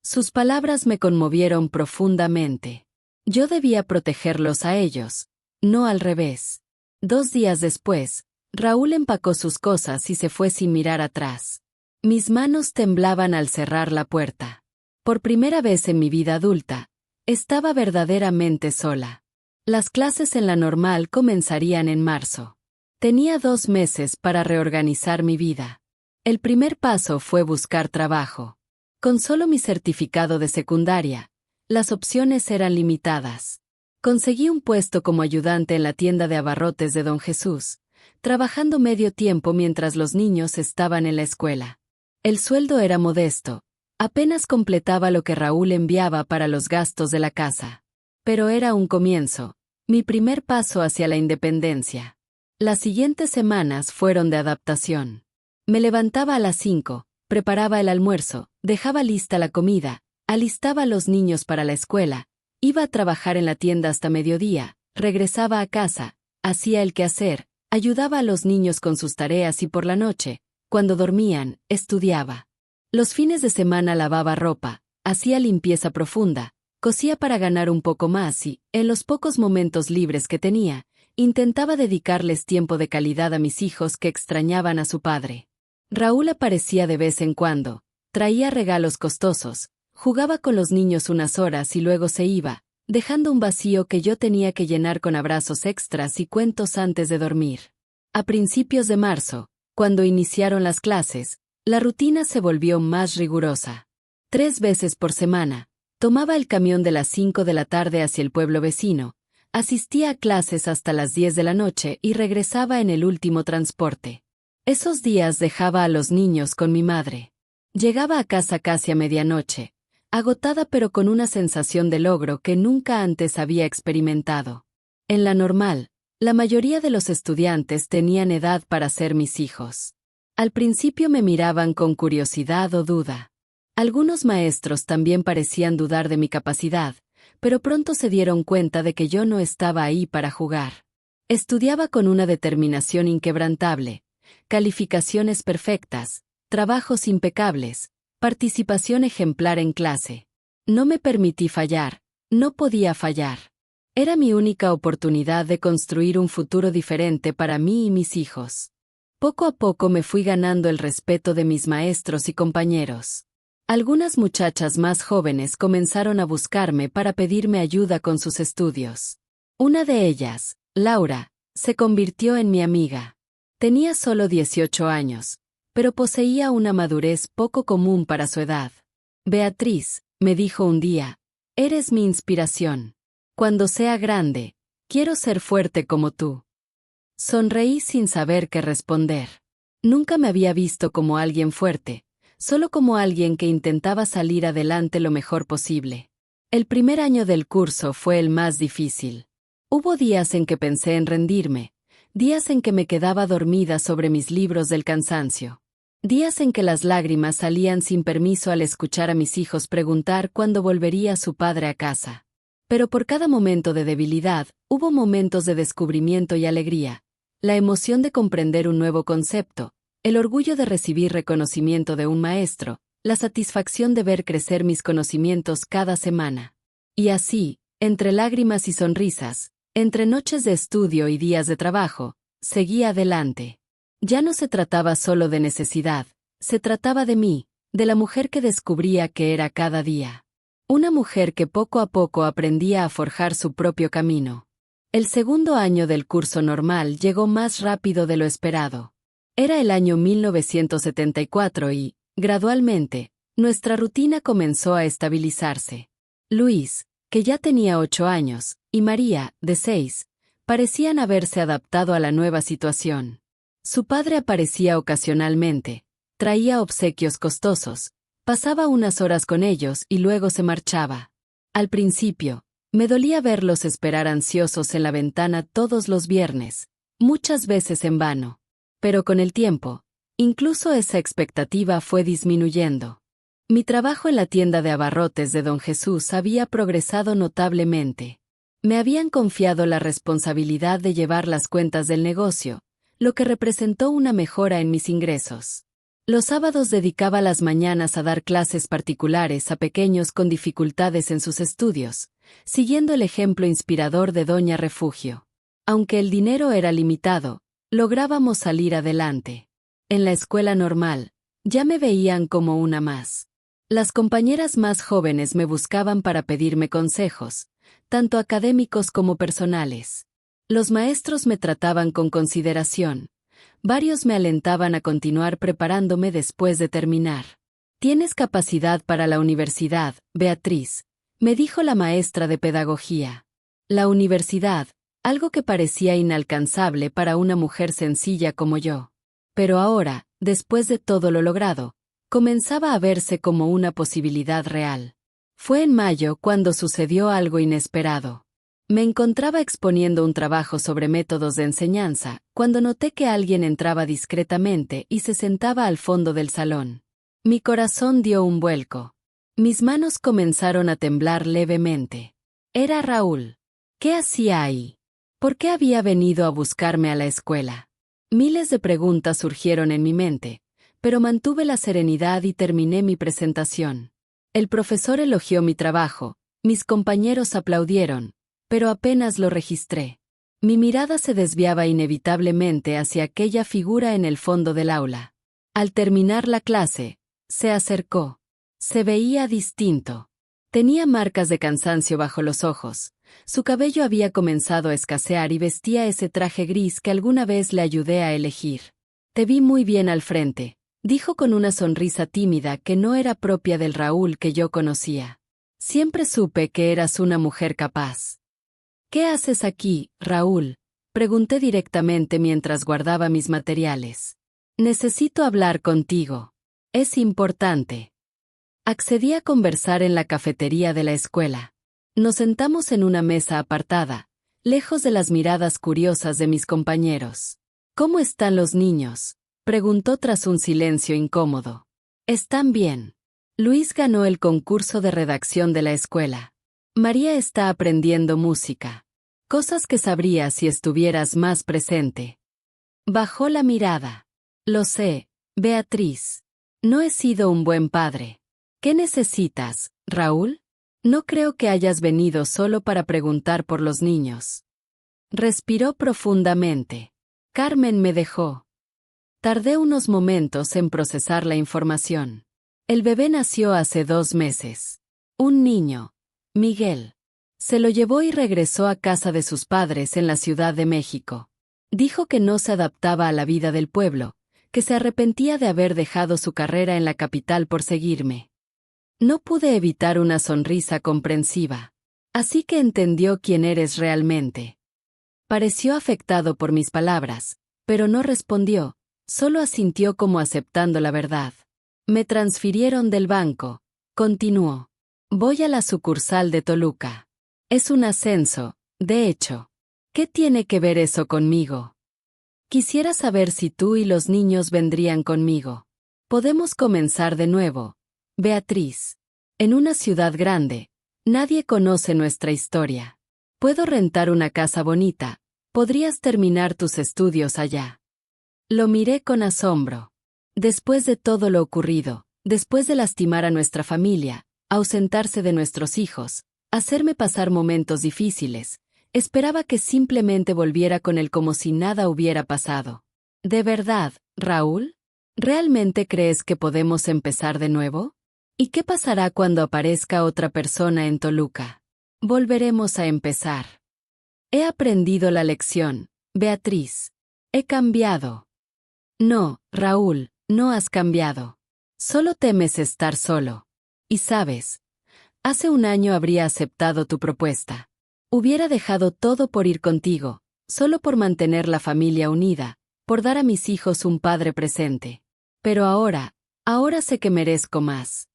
Sus palabras me conmovieron profundamente. Yo debía protegerlos a ellos, no al revés. 2 días después, Raúl empacó sus cosas y se fue sin mirar atrás. Mis manos temblaban al cerrar la puerta. Por primera vez en mi vida adulta, estaba verdaderamente sola. Las clases en la normal comenzarían en marzo. Tenía 2 meses para reorganizar mi vida. El primer paso fue buscar trabajo. Con solo mi certificado de secundaria, las opciones eran limitadas. Conseguí un puesto como ayudante en la tienda de abarrotes de Don Jesús, trabajando medio tiempo mientras los niños estaban en la escuela. El sueldo era modesto, apenas completaba lo que Raúl enviaba para los gastos de la casa. Pero era un comienzo, mi primer paso hacia la independencia. Las siguientes semanas fueron de adaptación. Me levantaba a las 5, preparaba el almuerzo, dejaba lista la comida, alistaba a los niños para la escuela, iba a trabajar en la tienda hasta mediodía, regresaba a casa, hacía el quehacer, ayudaba a los niños con sus tareas y por la noche, cuando dormían, estudiaba. Los fines de semana lavaba ropa, hacía limpieza profunda, cosía para ganar un poco más y, en los pocos momentos libres que tenía, intentaba dedicarles tiempo de calidad a mis hijos que extrañaban a su padre. Raúl aparecía de vez en cuando, traía regalos costosos, jugaba con los niños unas horas y luego se iba, dejando un vacío que yo tenía que llenar con abrazos extras y cuentos antes de dormir. A principios de marzo, cuando iniciaron las clases, la rutina se volvió más rigurosa. 3 veces por semana, tomaba el camión de las 5 de la tarde hacia el pueblo vecino, asistía a clases hasta las 10 de la noche y regresaba en el último transporte. Esos días dejaba a los niños con mi madre. Llegaba a casa casi a medianoche, agotada pero con una sensación de logro que nunca antes había experimentado. En la normal, la mayoría de los estudiantes tenían edad para ser mis hijos. Al principio me miraban con curiosidad o duda. Algunos maestros también parecían dudar de mi capacidad, pero pronto se dieron cuenta de que yo no estaba ahí para jugar. Estudiaba con una determinación inquebrantable, calificaciones perfectas, trabajos impecables, participación ejemplar en clase. No me permití fallar, no podía fallar. Era mi única oportunidad de construir un futuro diferente para mí y mis hijos. Poco a poco me fui ganando el respeto de mis maestros y compañeros. Algunas muchachas más jóvenes comenzaron a buscarme para pedirme ayuda con sus estudios. Una de ellas, Laura, se convirtió en mi amiga. Tenía solo 18 años, pero poseía una madurez poco común para su edad. Beatriz, me dijo un día, eres mi inspiración. Cuando sea grande, quiero ser fuerte como tú. Sonreí sin saber qué responder. Nunca me había visto como alguien fuerte, solo como alguien que intentaba salir adelante lo mejor posible. El primer año del curso fue el más difícil. Hubo días en que pensé en rendirme, días en que me quedaba dormida sobre mis libros del cansancio, días en que las lágrimas salían sin permiso al escuchar a mis hijos preguntar cuándo volvería su padre a casa. Pero por cada momento de debilidad, hubo momentos de descubrimiento y alegría, la emoción de comprender un nuevo concepto, el orgullo de recibir reconocimiento de un maestro, la satisfacción de ver crecer mis conocimientos cada semana. Y así, entre lágrimas y sonrisas, entre noches de estudio y días de trabajo, seguía adelante. Ya no se trataba solo de necesidad, se trataba de mí, de la mujer que descubría que era cada día. Una mujer que poco a poco aprendía a forjar su propio camino. El segundo año del curso normal llegó más rápido de lo esperado. Era el año 1974 y, gradualmente, nuestra rutina comenzó a estabilizarse. Luis, que ya tenía 8 años, y María, de 6, parecían haberse adaptado a la nueva situación. Su padre aparecía ocasionalmente, traía obsequios costosos, pasaba unas horas con ellos y luego se marchaba. Al principio, me dolía verlos esperar ansiosos en la ventana todos los viernes, muchas veces en vano. Pero con el tiempo, incluso esa expectativa fue disminuyendo. Mi trabajo en la tienda de abarrotes de Don Jesús había progresado notablemente. Me habían confiado la responsabilidad de llevar las cuentas del negocio, lo que representó una mejora en mis ingresos. Los sábados dedicaba las mañanas a dar clases particulares a pequeños con dificultades en sus estudios, siguiendo el ejemplo inspirador de Doña Refugio. Aunque el dinero era limitado, lográbamos salir adelante. En la escuela normal, ya me veían como una más. Las compañeras más jóvenes me buscaban para pedirme consejos, tanto académicos como personales. Los maestros me trataban con consideración. Varios me alentaban a continuar preparándome después de terminar. «Tienes capacidad para la universidad, Beatriz», me dijo la maestra de pedagogía. La universidad, algo que parecía inalcanzable para una mujer sencilla como yo. Pero ahora, después de todo lo logrado, comenzaba a verse como una posibilidad real. Fue en mayo cuando sucedió algo inesperado. Me encontraba exponiendo un trabajo sobre métodos de enseñanza, cuando noté que alguien entraba discretamente y se sentaba al fondo del salón. Mi corazón dio un vuelco. Mis manos comenzaron a temblar levemente. Era Raúl. ¿Qué hacía ahí? ¿Por qué había venido a buscarme a la escuela? Miles de preguntas surgieron en mi mente, pero mantuve la serenidad y terminé mi presentación. El profesor elogió mi trabajo, mis compañeros aplaudieron, pero apenas lo registré. Mi mirada se desviaba inevitablemente hacia aquella figura en el fondo del aula. Al terminar la clase, se acercó. Se veía distinto. Tenía marcas de cansancio bajo los ojos. Su cabello había comenzado a escasear y vestía ese traje gris que alguna vez le ayudé a elegir. «Te vi muy bien al frente», dijo con una sonrisa tímida que no era propia del Raúl que yo conocía. «Siempre supe que eras una mujer capaz». «¿Qué haces aquí, Raúl?», pregunté directamente mientras guardaba mis materiales. «Necesito hablar contigo. Es importante». Accedí a conversar en la cafetería de la escuela. Nos sentamos en una mesa apartada, lejos de las miradas curiosas de mis compañeros. «¿Cómo están los niños?», preguntó tras un silencio incómodo. «Están bien. Luis ganó el concurso de redacción de la escuela. María está aprendiendo música. Cosas que sabrías si estuvieras más presente». Bajó la mirada. «Lo sé, Beatriz. No he sido un buen padre. ¿Qué necesitas, Raúl? No creo que hayas venido solo para preguntar por los niños». Respiró profundamente. «Carmen me dejó». Tardé unos momentos en procesar la información. El bebé nació hace 2 meses. Un niño, Miguel. Se lo llevó y regresó a casa de sus padres en la Ciudad de México. Dijo que no se adaptaba a la vida del pueblo, que se arrepentía de haber dejado su carrera en la capital por seguirme. No pude evitar una sonrisa comprensiva. «Así que entendió quién eres realmente». Pareció afectado por mis palabras, pero no respondió, solo asintió como aceptando la verdad. «Me transfirieron del banco», continuó. «Voy a la sucursal de Toluca. Es un ascenso, de hecho. ¿Qué tiene que ver eso conmigo? Quisiera saber si tú y los niños vendrían conmigo. Podemos comenzar de nuevo, Beatriz. En una ciudad grande, nadie conoce nuestra historia. Puedo rentar una casa bonita, podrías terminar tus estudios allá». Lo miré con asombro. Después de todo lo ocurrido, después de lastimar a nuestra familia, ausentarse de nuestros hijos, hacerme pasar momentos difíciles, esperaba que simplemente volviera con él como si nada hubiera pasado. ¿De verdad, Raúl? ¿Realmente crees que podemos empezar de nuevo? ¿Y qué pasará cuando aparezca otra persona en Toluca? Volveremos a empezar. He aprendido la lección, Beatriz. He cambiado. No, Raúl, no has cambiado. Solo temes estar solo. Y sabes, hace 1 año habría aceptado tu propuesta. Hubiera dejado todo por ir contigo, solo por mantener la familia unida, por dar a mis hijos un padre presente. Pero ahora sé que merezco más.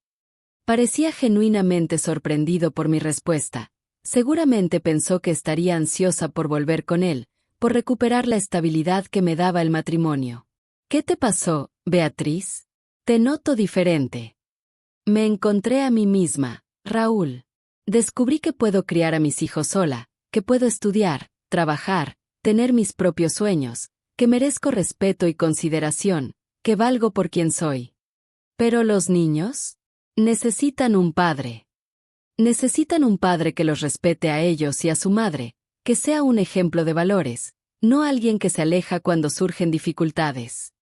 Parecía genuinamente sorprendido por mi respuesta. Seguramente pensó que estaría ansiosa por volver con él, por recuperar la estabilidad que me daba el matrimonio. ¿Qué te pasó, Beatriz? Te noto diferente. Me encontré a mí misma, Raúl. Descubrí que puedo criar a mis hijos sola, que puedo estudiar, trabajar, tener mis propios sueños, que merezco respeto y consideración, que valgo por quien soy. Pero los niños necesitan un padre. Necesitan un padre que los respete a ellos y a su madre, que sea un ejemplo de valores, no alguien que se aleja cuando surgen dificultades.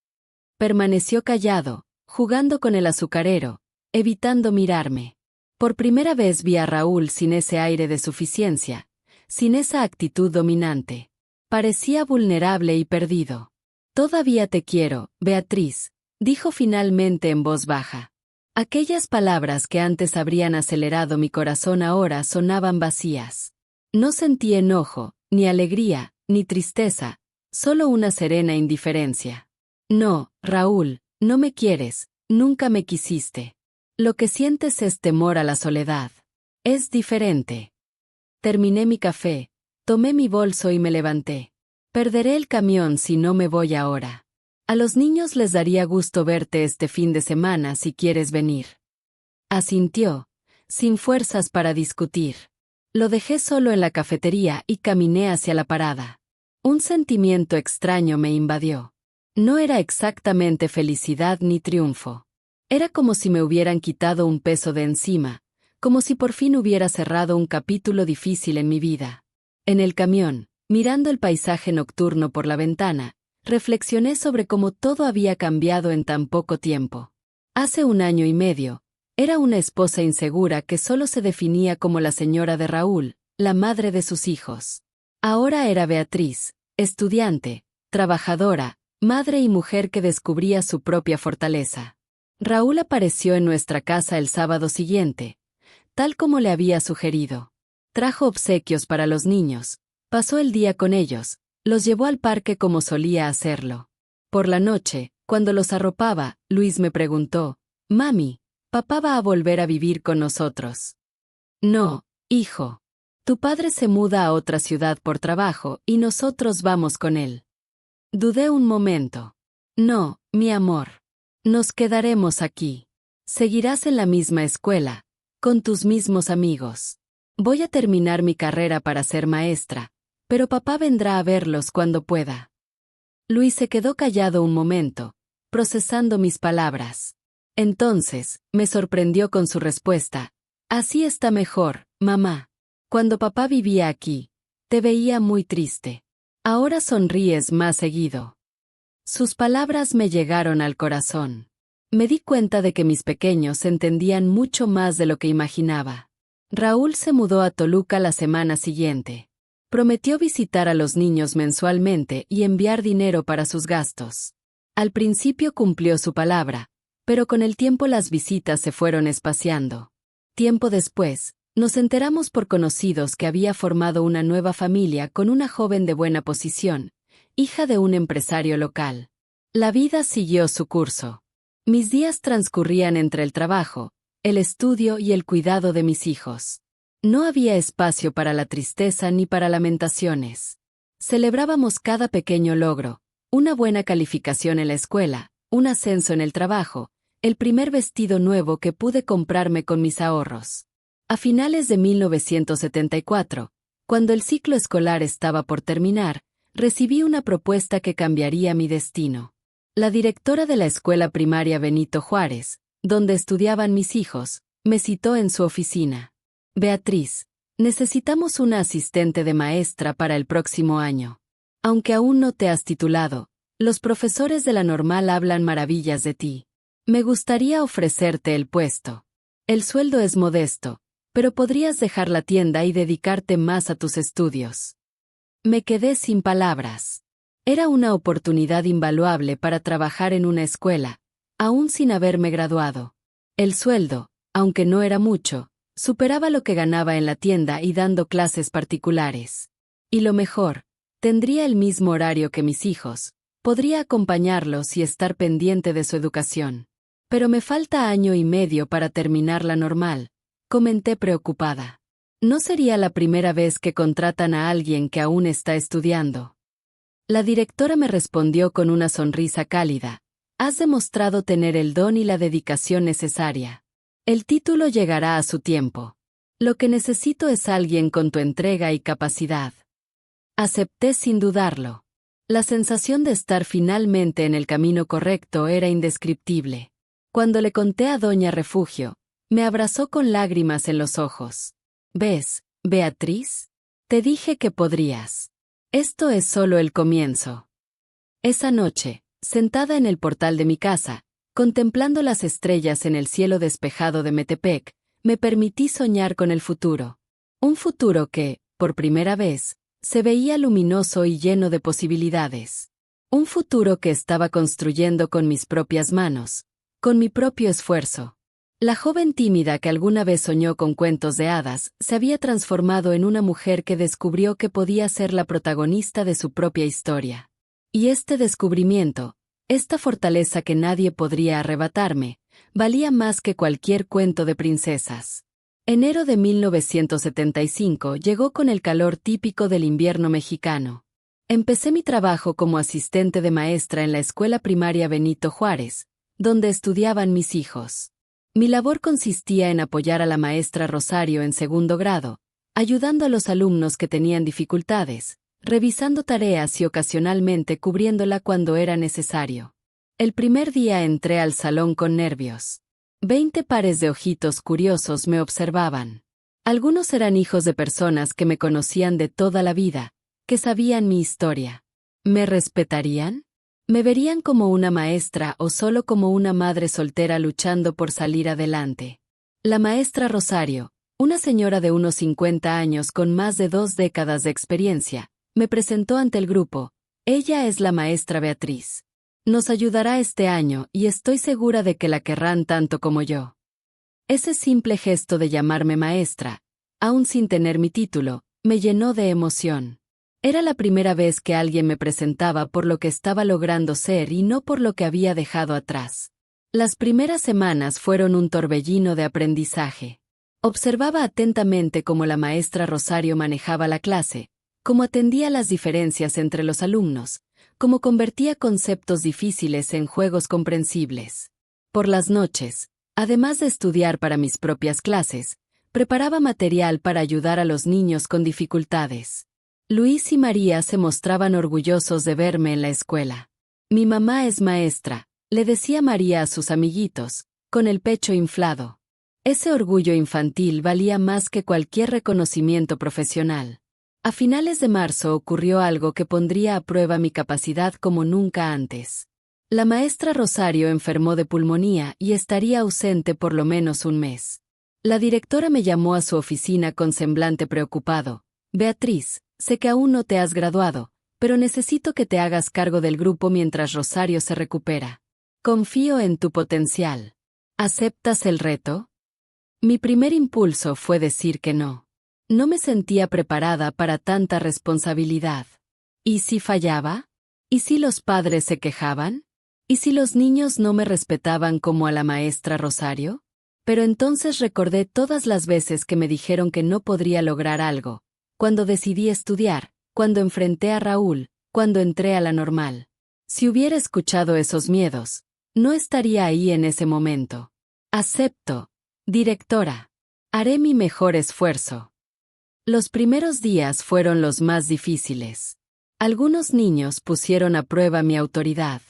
Permaneció callado, jugando con el azucarero, evitando mirarme. Por primera vez vi a Raúl sin ese aire de suficiencia, sin esa actitud dominante. Parecía vulnerable y perdido. «Todavía te quiero, Beatriz», dijo finalmente en voz baja. Aquellas palabras que antes habrían acelerado mi corazón ahora sonaban vacías. No sentí enojo, ni alegría, ni tristeza, solo una serena indiferencia. «No, Raúl, no me quieres, nunca me quisiste. Lo que sientes es temor a la soledad. Es diferente». Terminé mi café, tomé mi bolso y me levanté. Perderé el camión si no me voy ahora. A los niños les daría gusto verte este fin de semana si quieres venir. Asintió, sin fuerzas para discutir. Lo dejé solo en la cafetería y caminé hacia la parada. Un sentimiento extraño me invadió. No era exactamente felicidad ni triunfo. Era como si me hubieran quitado un peso de encima, como si por fin hubiera cerrado un capítulo difícil en mi vida. En el camión, mirando el paisaje nocturno por la ventana, reflexioné sobre cómo todo había cambiado en tan poco tiempo. Hace 1 año y medio, era una esposa insegura que solo se definía como la señora de Raúl, la madre de sus hijos. Ahora era Beatriz, estudiante, trabajadora, madre y mujer que descubría su propia fortaleza. Raúl apareció en nuestra casa el sábado siguiente, tal como le había sugerido. Trajo obsequios para los niños, pasó el día con ellos, los llevó al parque como solía hacerlo. Por la noche, cuando los arropaba, Luis me preguntó: «Mami, ¿papá va a volver a vivir con nosotros?» «No, hijo. Tu padre se muda a otra ciudad por trabajo y nosotros vamos con él». Dudé un momento. «No, mi amor. Nos quedaremos aquí. Seguirás en la misma escuela, con tus mismos amigos. Voy a terminar mi carrera para ser maestra, pero papá vendrá a verlos cuando pueda». Luis se quedó callado un momento, procesando mis palabras. Entonces, me sorprendió con su respuesta: «Así está mejor, mamá. Cuando papá vivía aquí, te veía muy triste. Ahora sonríes más seguido». Sus palabras me llegaron al corazón. Me di cuenta de que mis pequeños entendían mucho más de lo que imaginaba. Raúl se mudó a Toluca la semana siguiente. Prometió visitar a los niños mensualmente y enviar dinero para sus gastos. Al principio cumplió su palabra, pero con el tiempo las visitas se fueron espaciando. Tiempo después, nos enteramos por conocidos que había formado una nueva familia con una joven de buena posición, hija de un empresario local. La vida siguió su curso. Mis días transcurrían entre el trabajo, el estudio y el cuidado de mis hijos. No había espacio para la tristeza ni para lamentaciones. Celebrábamos cada pequeño logro: una buena calificación en la escuela, un ascenso en el trabajo, el primer vestido nuevo que pude comprarme con mis ahorros. A finales de 1974, cuando el ciclo escolar estaba por terminar, recibí una propuesta que cambiaría mi destino. La directora de la escuela primaria Benito Juárez, donde estudiaban mis hijos, me citó en su oficina. «Beatriz, necesitamos una asistente de maestra para el próximo año. Aunque aún no te has titulado, los profesores de la normal hablan maravillas de ti. Me gustaría ofrecerte el puesto. El sueldo es modesto, pero podrías dejar la tienda y dedicarte más a tus estudios». Me quedé sin palabras. Era una oportunidad invaluable para trabajar en una escuela, aún sin haberme graduado. El sueldo, aunque no era mucho, superaba lo que ganaba en la tienda y dando clases particulares. Y lo mejor, tendría el mismo horario que mis hijos, podría acompañarlos y estar pendiente de su educación. «Pero me falta 1 año y medio para terminar la normal», comenté preocupada. «No sería la primera vez que contratan a alguien que aún está estudiando». La directora me respondió con una sonrisa cálida: «Has demostrado tener el don y la dedicación necesaria. El título llegará a su tiempo. Lo que necesito es alguien con tu entrega y capacidad». Acepté sin dudarlo. La sensación de estar finalmente en el camino correcto era indescriptible. Cuando le conté a Doña Refugio, me abrazó con lágrimas en los ojos. ¿Ves, Beatriz? Te dije que podrías. Esto es solo el comienzo. Esa noche, sentada en el portal de mi casa, contemplando las estrellas en el cielo despejado de Metepec, me permití soñar con el futuro. Un futuro que, por primera vez, se veía luminoso y lleno de posibilidades. Un futuro que estaba construyendo con mis propias manos, con mi propio esfuerzo. La joven tímida que alguna vez soñó con cuentos de hadas se había transformado en una mujer que descubrió que podía ser la protagonista de su propia historia. Y este descubrimiento, esta fortaleza que nadie podría arrebatarme, valía más que cualquier cuento de princesas. Enero de 1975 llegó con el calor típico del invierno mexicano. Empecé mi trabajo como asistente de maestra en la escuela primaria Benito Juárez, donde estudiaban mis hijos. Mi labor consistía en apoyar a la maestra Rosario en segundo grado, ayudando a los alumnos que tenían dificultades, revisando tareas y ocasionalmente cubriéndola cuando era necesario. El primer día entré al salón con nervios. 20 pares de ojitos curiosos me observaban. Algunos eran hijos de personas que me conocían de toda la vida, que sabían mi historia. ¿Me respetarían? ¿Me verían como una maestra o solo como una madre soltera luchando por salir adelante? La maestra Rosario, una señora de unos 50 años con más de 2 décadas de experiencia, me presentó ante el grupo. Ella es la maestra Beatriz. Nos ayudará este año y estoy segura de que la querrán tanto como yo. Ese simple gesto de llamarme maestra, aún sin tener mi título, me llenó de emoción. Era la primera vez que alguien me presentaba por lo que estaba logrando ser y no por lo que había dejado atrás. Las primeras semanas fueron un torbellino de aprendizaje. Observaba atentamente cómo la maestra Rosario manejaba la clase, cómo atendía las diferencias entre los alumnos, cómo convertía conceptos difíciles en juegos comprensibles. Por las noches, además de estudiar para mis propias clases, preparaba material para ayudar a los niños con dificultades. Luis y María se mostraban orgullosos de verme en la escuela. Mi mamá es maestra, le decía María a sus amiguitos, con el pecho inflado. Ese orgullo infantil valía más que cualquier reconocimiento profesional. A finales de marzo ocurrió algo que pondría a prueba mi capacidad como nunca antes. La maestra Rosario enfermó de pulmonía y estaría ausente por lo menos un mes. La directora me llamó a su oficina con semblante preocupado. Beatriz, sé que aún no te has graduado, pero necesito que te hagas cargo del grupo mientras Rosario se recupera. Confío en tu potencial. ¿Aceptas el reto? Mi primer impulso fue decir que no. No me sentía preparada para tanta responsabilidad. ¿Y si fallaba? ¿Y si los padres se quejaban? ¿Y si los niños no me respetaban como a la maestra Rosario? Pero entonces recordé todas las veces que me dijeron que no podría lograr algo, cuando decidí estudiar, cuando enfrenté a Raúl, cuando entré a la normal. Si hubiera escuchado esos miedos, no estaría ahí en ese momento. Acepto, directora. Haré mi mejor esfuerzo. Los primeros días fueron los más difíciles. Algunos niños pusieron a prueba mi autoridad.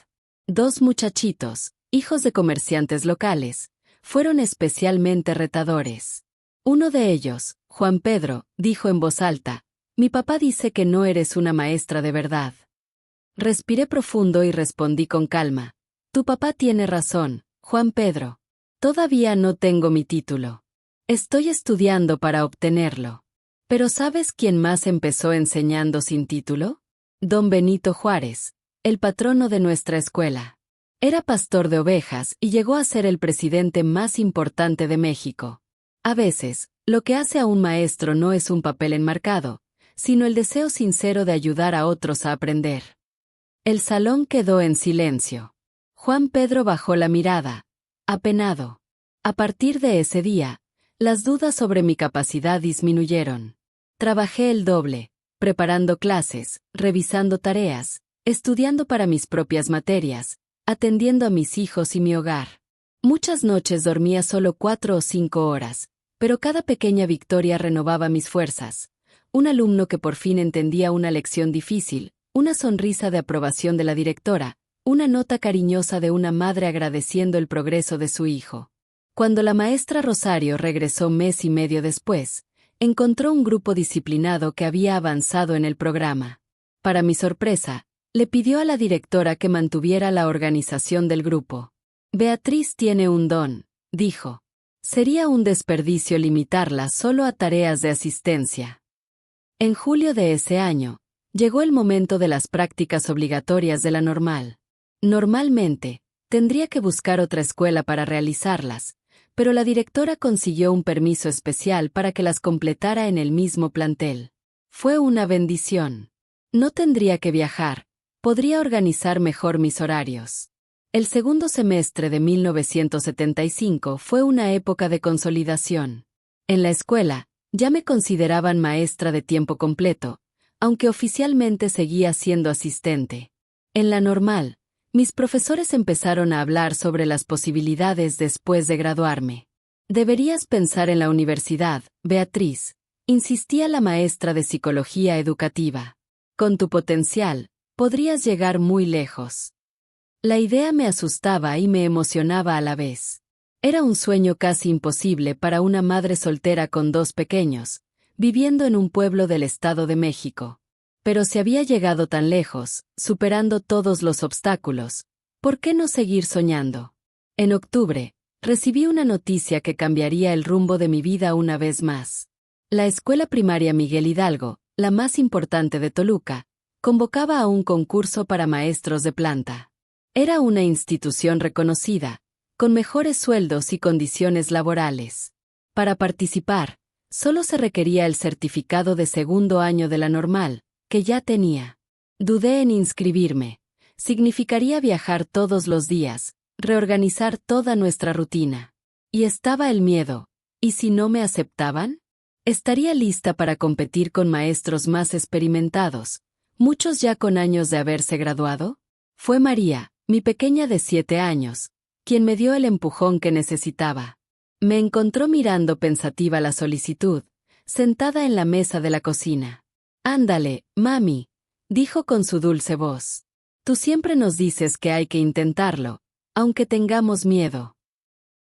2 muchachitos, hijos de comerciantes locales, fueron especialmente retadores. Uno de ellos, Juan Pedro, dijo en voz alta, «Mi papá dice que no eres una maestra de verdad». Respiré profundo y respondí con calma, «Tu papá tiene razón, Juan Pedro. Todavía no tengo mi título. Estoy estudiando para obtenerlo». ¿Pero sabes quién más empezó enseñando sin título? Don Benito Juárez, el patrono de nuestra escuela. Era pastor de ovejas y llegó a ser el presidente más importante de México. A veces, lo que hace a un maestro no es un papel enmarcado, sino el deseo sincero de ayudar a otros a aprender. El salón quedó en silencio. Juan Pedro bajó la mirada, apenado. A partir de ese día, las dudas sobre mi capacidad disminuyeron. Trabajé el doble, preparando clases, revisando tareas, estudiando para mis propias materias, atendiendo a mis hijos y mi hogar. Muchas noches dormía solo 4 o 5 horas, pero cada pequeña victoria renovaba mis fuerzas. Un alumno que por fin entendía una lección difícil, una sonrisa de aprobación de la directora, una nota cariñosa de una madre agradeciendo el progreso de su hijo. Cuando la maestra Rosario regresó mes y medio después, encontró un grupo disciplinado que había avanzado en el programa. Para mi sorpresa, le pidió a la directora que mantuviera la organización del grupo. Beatriz tiene un don, dijo. Sería un desperdicio limitarla solo a tareas de asistencia. En julio de ese año, llegó el momento de las prácticas obligatorias de la normal. Normalmente, tendría que buscar otra escuela para realizarlas, pero la directora consiguió un permiso especial para que las completara en el mismo plantel. Fue una bendición. No tendría que viajar, podría organizar mejor mis horarios. El segundo semestre de 1975 fue una época de consolidación. En la escuela, ya me consideraban maestra de tiempo completo, aunque oficialmente seguía siendo asistente. En la normal, mis profesores empezaron a hablar sobre las posibilidades después de graduarme. Deberías pensar en la universidad, Beatriz, insistía la maestra de psicología educativa. Con tu potencial, podrías llegar muy lejos. La idea me asustaba y me emocionaba a la vez. Era un sueño casi imposible para una madre soltera con 2 pequeños, viviendo en un pueblo del Estado de México. Pero si había llegado tan lejos, superando todos los obstáculos, ¿por qué no seguir soñando? En octubre, recibí una noticia que cambiaría el rumbo de mi vida una vez más. La escuela primaria Miguel Hidalgo, la más importante de Toluca, convocaba a un concurso para maestros de planta. Era una institución reconocida, con mejores sueldos y condiciones laborales. Para participar, solo se requería el certificado de segundo año de la normal, que ya tenía. Dudé en inscribirme. Significaría viajar todos los días, reorganizar toda nuestra rutina. Y estaba el miedo. ¿Y si no me aceptaban? Estaría lista para competir con maestros más experimentados, muchos ya con años de haberse graduado. Fue María, mi pequeña de 7 años, quien me dio el empujón que necesitaba. Me encontró mirando pensativa la solicitud, sentada en la mesa de la cocina. «Ándale, mami», dijo con su dulce voz. «Tú siempre nos dices que hay que intentarlo, aunque tengamos miedo».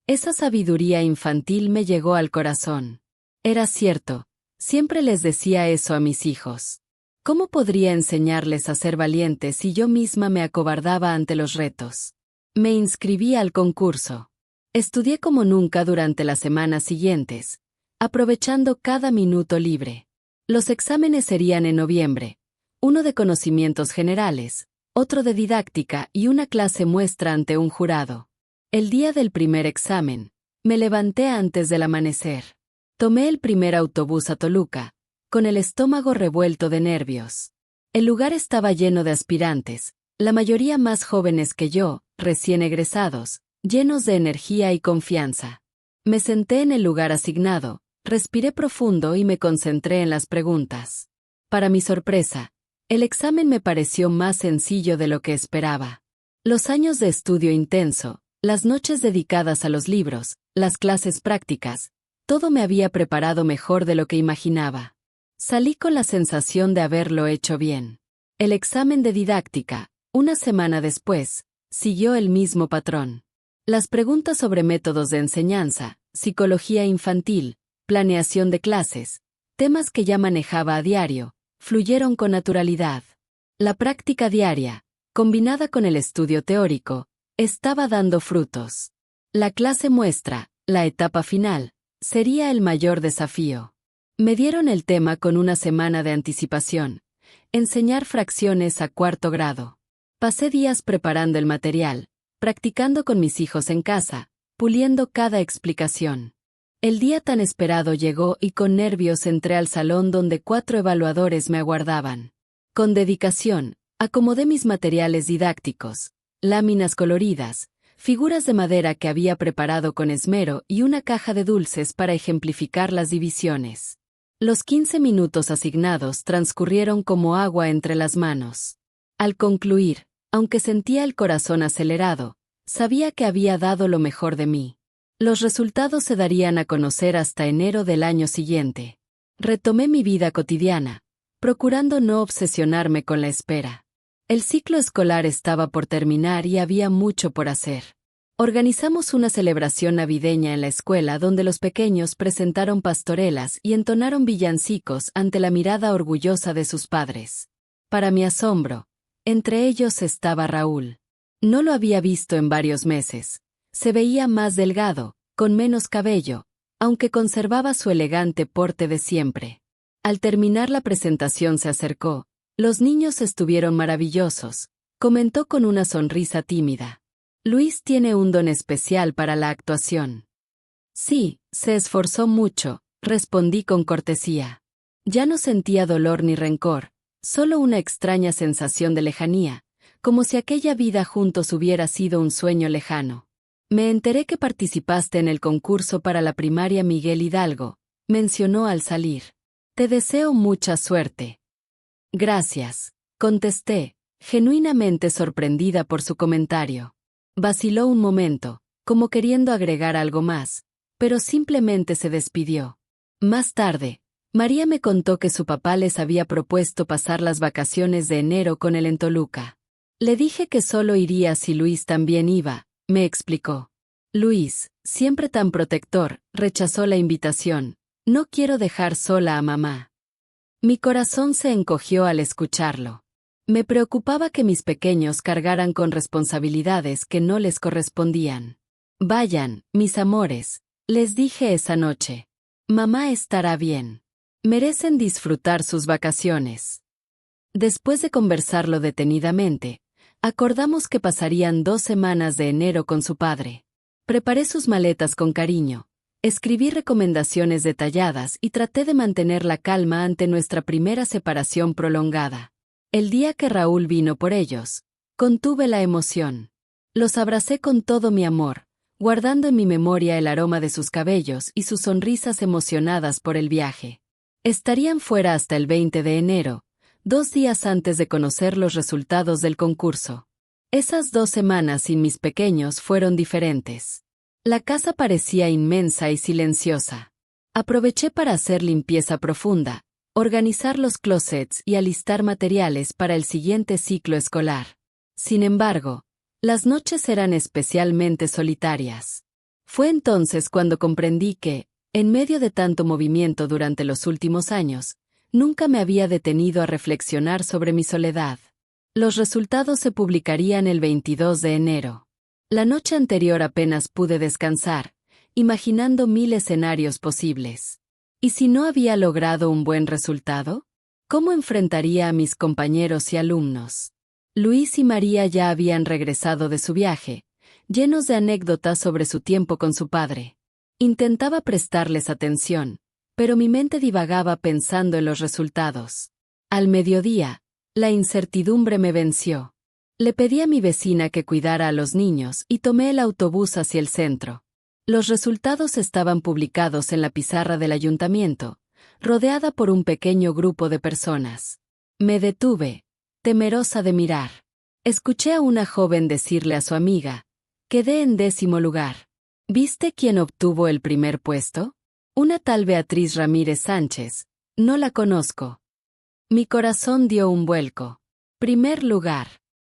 Esa sabiduría infantil me llegó al corazón. Era cierto, siempre les decía eso a mis hijos. ¿Cómo podría enseñarles a ser valientes si yo misma me acobardaba ante los retos? Me inscribí al concurso. Estudié como nunca durante las semanas siguientes, aprovechando cada minuto libre. Los exámenes serían en noviembre, uno de conocimientos generales, otro de didáctica y una clase muestra ante un jurado. El día del primer examen, me levanté antes del amanecer. Tomé el primer autobús a Toluca, con el estómago revuelto de nervios. El lugar estaba lleno de aspirantes, la mayoría más jóvenes que yo, recién egresados, llenos de energía y confianza. Me senté en el lugar asignado, respiré profundo y me concentré en las preguntas. Para mi sorpresa, el examen me pareció más sencillo de lo que esperaba. Los años de estudio intenso, las noches dedicadas a los libros, las clases prácticas, todo me había preparado mejor de lo que imaginaba. Salí con la sensación de haberlo hecho bien. El examen de didáctica, una semana después, siguió el mismo patrón. Las preguntas sobre métodos de enseñanza, psicología infantil, planeación de clases, temas que ya manejaba a diario, fluyeron con naturalidad. La práctica diaria, combinada con el estudio teórico, estaba dando frutos. La clase muestra, la etapa final, sería el mayor desafío. Me dieron el tema con una semana de anticipación. Enseñar fracciones a 4º grado. Pasé días preparando el material, practicando con mis hijos en casa, puliendo cada explicación. El día tan esperado llegó y con nervios entré al salón donde 4 evaluadores me aguardaban. Con dedicación, acomodé mis materiales didácticos, láminas coloridas, figuras de madera que había preparado con esmero y una caja de dulces para ejemplificar las divisiones. Los 15 minutos asignados transcurrieron como agua entre las manos. Al concluir, aunque sentía el corazón acelerado, sabía que había dado lo mejor de mí. Los resultados se darían a conocer hasta enero del año siguiente. Retomé mi vida cotidiana, procurando no obsesionarme con la espera. El ciclo escolar estaba por terminar y había mucho por hacer. Organizamos una celebración navideña en la escuela donde los pequeños presentaron pastorelas y entonaron villancicos ante la mirada orgullosa de sus padres. Para mi asombro, entre ellos estaba Raúl. No lo había visto en varios meses. Se veía más delgado, con menos cabello, aunque conservaba su elegante porte de siempre. Al terminar la presentación se acercó. Los niños estuvieron maravillosos, comentó con una sonrisa tímida. Luis tiene un don especial para la actuación. Sí, se esforzó mucho, respondí con cortesía. Ya no sentía dolor ni rencor, solo una extraña sensación de lejanía, como si aquella vida juntos hubiera sido un sueño lejano. Me enteré que participaste en el concurso para la primaria Miguel Hidalgo, mencionó al salir. Te deseo mucha suerte. Gracias, contesté, genuinamente sorprendida por su comentario. Vaciló un momento, como queriendo agregar algo más, pero simplemente se despidió. Más tarde, María me contó que su papá les había propuesto pasar las vacaciones de enero con él en Toluca. Le dije que solo iría si Luis también iba, me explicó. Luis, siempre tan protector, rechazó la invitación. No quiero dejar sola a mamá. Mi corazón se encogió al escucharlo. Me preocupaba que mis pequeños cargaran con responsabilidades que no les correspondían. Vayan, mis amores, les dije esa noche. Mamá estará bien. Merecen disfrutar sus vacaciones. Después de conversarlo detenidamente, acordamos que pasarían 2 semanas de enero con su padre. Preparé sus maletas con cariño, escribí recomendaciones detalladas y traté de mantener la calma ante nuestra primera separación prolongada. El día que Raúl vino por ellos, contuve la emoción. Los abracé con todo mi amor, guardando en mi memoria el aroma de sus cabellos y sus sonrisas emocionadas por el viaje. Estarían fuera hasta el 20 de enero, 2 días antes de conocer los resultados del concurso. Esas 2 semanas sin mis pequeños fueron diferentes. La casa parecía inmensa y silenciosa. Aproveché para hacer limpieza profunda, organizar los closets y alistar materiales para el siguiente ciclo escolar. Sin embargo, las noches eran especialmente solitarias. Fue entonces cuando comprendí que, en medio de tanto movimiento durante los últimos años, nunca me había detenido a reflexionar sobre mi soledad. Los resultados se publicarían el 22 de enero. La noche anterior apenas pude descansar, imaginando 1000 escenarios posibles. ¿Y si no había logrado un buen resultado? ¿Cómo enfrentaría a mis compañeros y alumnos? Luis y María ya habían regresado de su viaje, llenos de anécdotas sobre su tiempo con su padre. Intentaba prestarles atención, pero mi mente divagaba pensando en los resultados. Al mediodía, la incertidumbre me venció. Le pedí a mi vecina que cuidara a los niños y tomé el autobús hacia el centro. Los resultados estaban publicados en la pizarra del ayuntamiento, rodeada por un pequeño grupo de personas. Me detuve, temerosa de mirar. Escuché a una joven decirle a su amiga: quedé en 10º lugar. ¿Viste quién obtuvo el primer puesto? Una tal Beatriz Ramírez Sánchez. No la conozco. Mi corazón dio un vuelco. Primer lugar.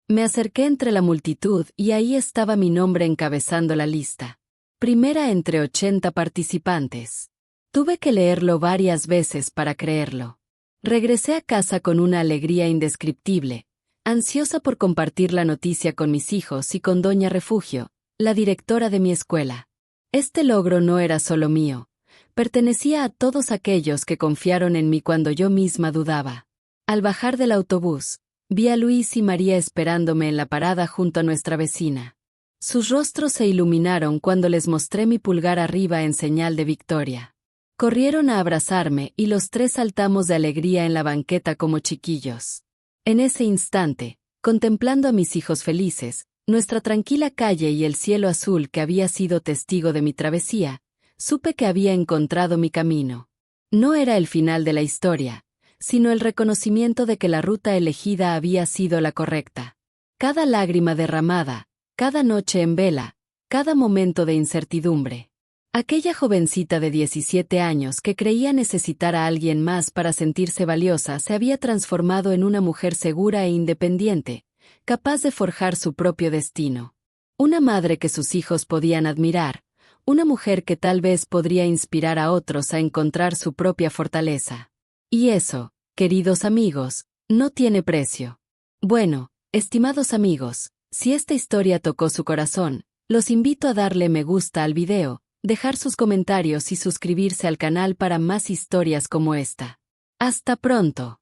Me acerqué entre la multitud y ahí estaba mi nombre encabezando la lista. Primera entre 80 participantes. Tuve que leerlo varias veces para creerlo. Regresé a casa con una alegría indescriptible, ansiosa por compartir la noticia con mis hijos y con Doña Refugio, la directora de mi escuela. Este logro no era solo mío, pertenecía a todos aquellos que confiaron en mí cuando yo misma dudaba. Al bajar del autobús, vi a Luis y María esperándome en la parada junto a nuestra vecina. Sus rostros se iluminaron cuando les mostré mi pulgar arriba en señal de victoria. Corrieron a abrazarme y los 3 saltamos de alegría en la banqueta como chiquillos. En ese instante, contemplando a mis hijos felices, nuestra tranquila calle y el cielo azul que había sido testigo de mi travesía, supe que había encontrado mi camino. No era el final de la historia, sino el reconocimiento de que la ruta elegida había sido la correcta. Cada lágrima derramada, cada noche en vela, cada momento de incertidumbre. Aquella jovencita de 17 años que creía necesitar a alguien más para sentirse valiosa se había transformado en una mujer segura e independiente, capaz de forjar su propio destino. Una madre que sus hijos podían admirar, una mujer que tal vez podría inspirar a otros a encontrar su propia fortaleza. Y eso, queridos amigos, no tiene precio. Bueno, estimados amigos, si esta historia tocó su corazón, los invito a darle me gusta al video, dejar sus comentarios y suscribirse al canal para más historias como esta. ¡Hasta pronto!